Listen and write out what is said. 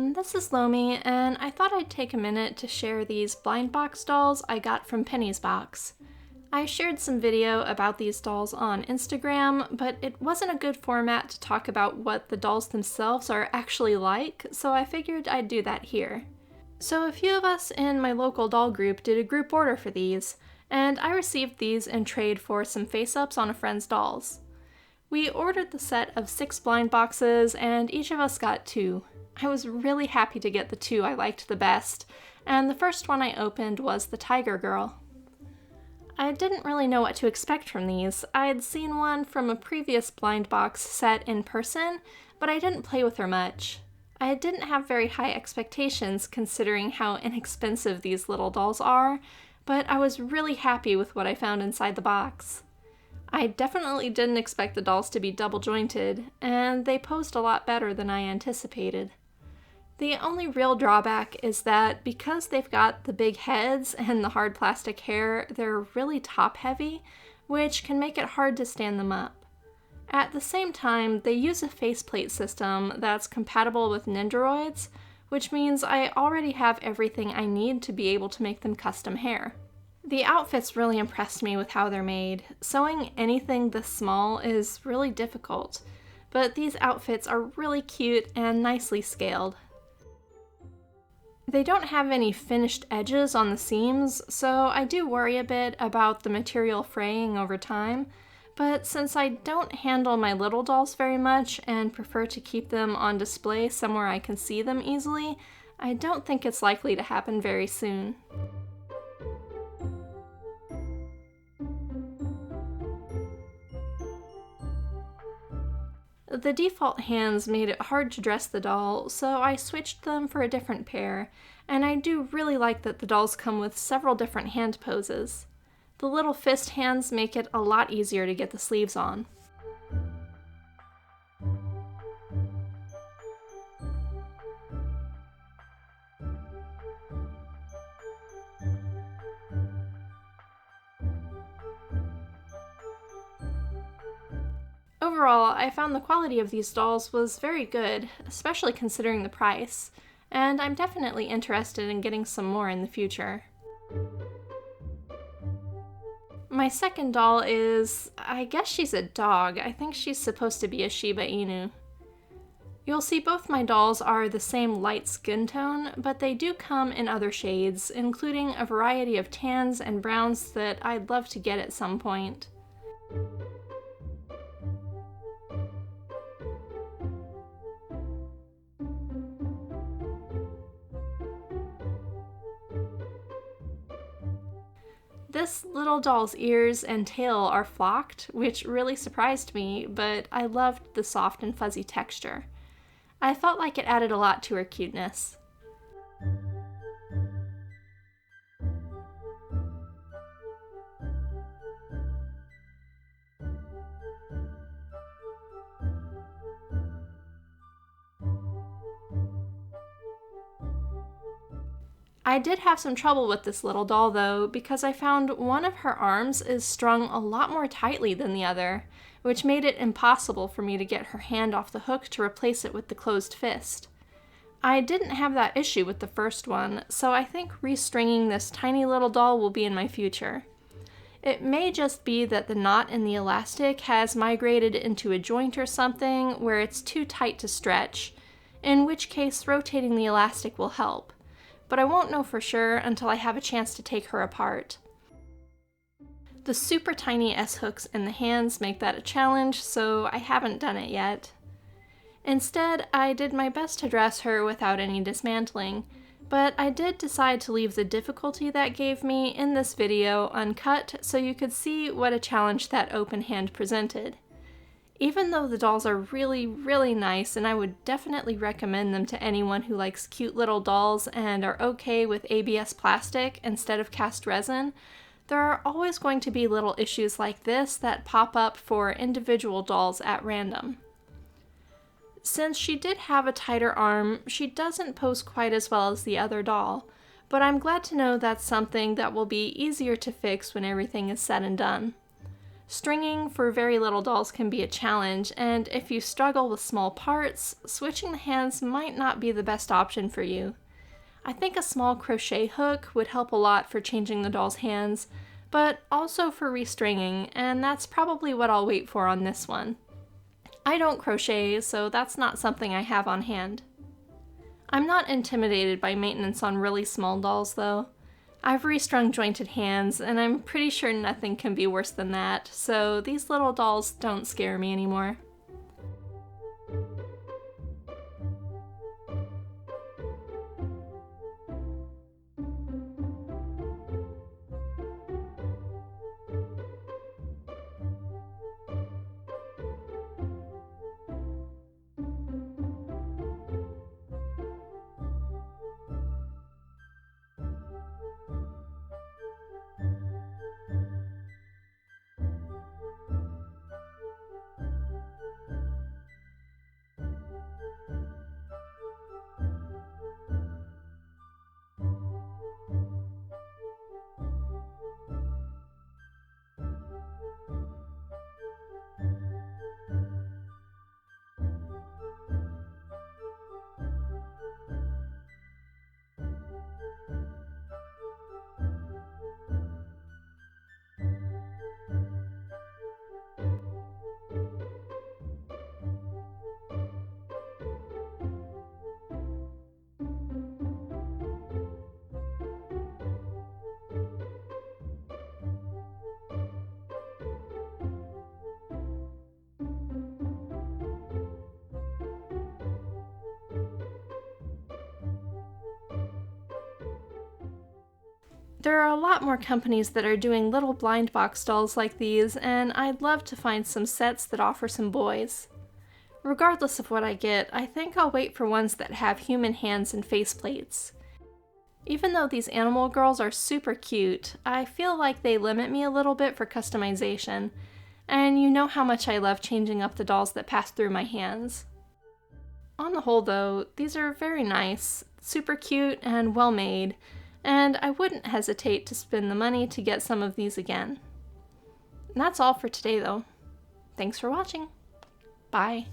everyone, this is Lomi, and I thought I'd take a minute to share these blind box dolls I got from Penny's Box. I shared some video about these dolls on Instagram, but it wasn't a good format to talk about what the dolls themselves are actually like, so I figured I'd do that here. So a few of us in my local doll group did a group order for these, and I received these in trade for some face-ups on a friend's dolls. We ordered the set of 6 blind boxes, and each of us got 2. I was really happy to get the 2 I liked the best, and the first one I opened was the Tiger Girl. I didn't really know what to expect from these. I had seen one from a previous blind box set in person, but I didn't play with her much. I didn't have very high expectations considering how inexpensive these little dolls are, but I was really happy with what I found inside the box. I definitely didn't expect the dolls to be double jointed, and they posed a lot better than I anticipated. The only real drawback is that because they've got the big heads and the hard plastic hair, they're really top heavy, which can make it hard to stand them up. At the same time, they use a faceplate system that's compatible with Nendoroids, which means I already have everything I need to be able to make them custom hair. The outfits really impressed me with how they're made. Sewing anything this small is really difficult, but these outfits are really cute and nicely scaled. They don't have any finished edges on the seams, so I do worry a bit about the material fraying over time, but since I don't handle my little dolls very much and prefer to keep them on display somewhere I can see them easily, I don't think it's likely to happen very soon. The default hands made it hard to dress the doll, so I switched them for a different pair, and I do really like that the dolls come with several different hand poses. The little fist hands make it a lot easier to get the sleeves on. Overall, I found the quality of these dolls was very good, especially considering the price, and I'm definitely interested in getting some more in the future. My second doll is, I guess she's a dog. I think she's supposed to be a Shiba Inu. You'll see both my dolls are the same light skin tone, but they do come in other shades, including a variety of tans and browns that I'd love to get at some point. This little doll's ears and tail are flocked, which really surprised me, but I loved the soft and fuzzy texture. I felt like it added a lot to her cuteness. I did have some trouble with this little doll though, because I found one of her arms is strung a lot more tightly than the other, which made it impossible for me to get her hand off the hook to replace it with the closed fist. I didn't have that issue with the first one, so I think restringing this tiny little doll will be in my future. It may just be that the knot in the elastic has migrated into a joint or something where it's too tight to stretch, in which case rotating the elastic will help. But I won't know for sure until I have a chance to take her apart. The super tiny S-hooks in the hands make that a challenge, so I haven't done it yet. Instead, I did my best to dress her without any dismantling, but I did decide to leave the difficulty that gave me in this video uncut so you could see what a challenge that open hand presented. Even though the dolls are really, really nice, and I would definitely recommend them to anyone who likes cute little dolls and are okay with ABS plastic instead of cast resin, there are always going to be little issues like this that pop up for individual dolls at random. Since she did have a tighter arm, she doesn't pose quite as well as the other doll, but I'm glad to know that's something that will be easier to fix when everything is said and done. Stringing for very little dolls can be a challenge, and if you struggle with small parts, switching the hands might not be the best option for you. I think a small crochet hook would help a lot for changing the doll's hands, but also for restringing, and that's probably what I'll wait for on this one. I don't crochet, so that's not something I have on hand. I'm not intimidated by maintenance on really small dolls, though. I've restrung jointed hands, and I'm pretty sure nothing can be worse than that, so these little dolls don't scare me anymore. There are a lot more companies that are doing little blind box dolls like these, and I'd love to find some sets that offer some boys. Regardless of what I get, I think I'll wait for ones that have human hands and faceplates. Even though these animal girls are super cute, I feel like they limit me a little bit for customization, and you know how much I love changing up the dolls that pass through my hands. On the whole though, these are very nice, super cute, and well made, and I wouldn't hesitate to spend the money to get some of these again. And that's all for today though. Thanks for watching. Bye.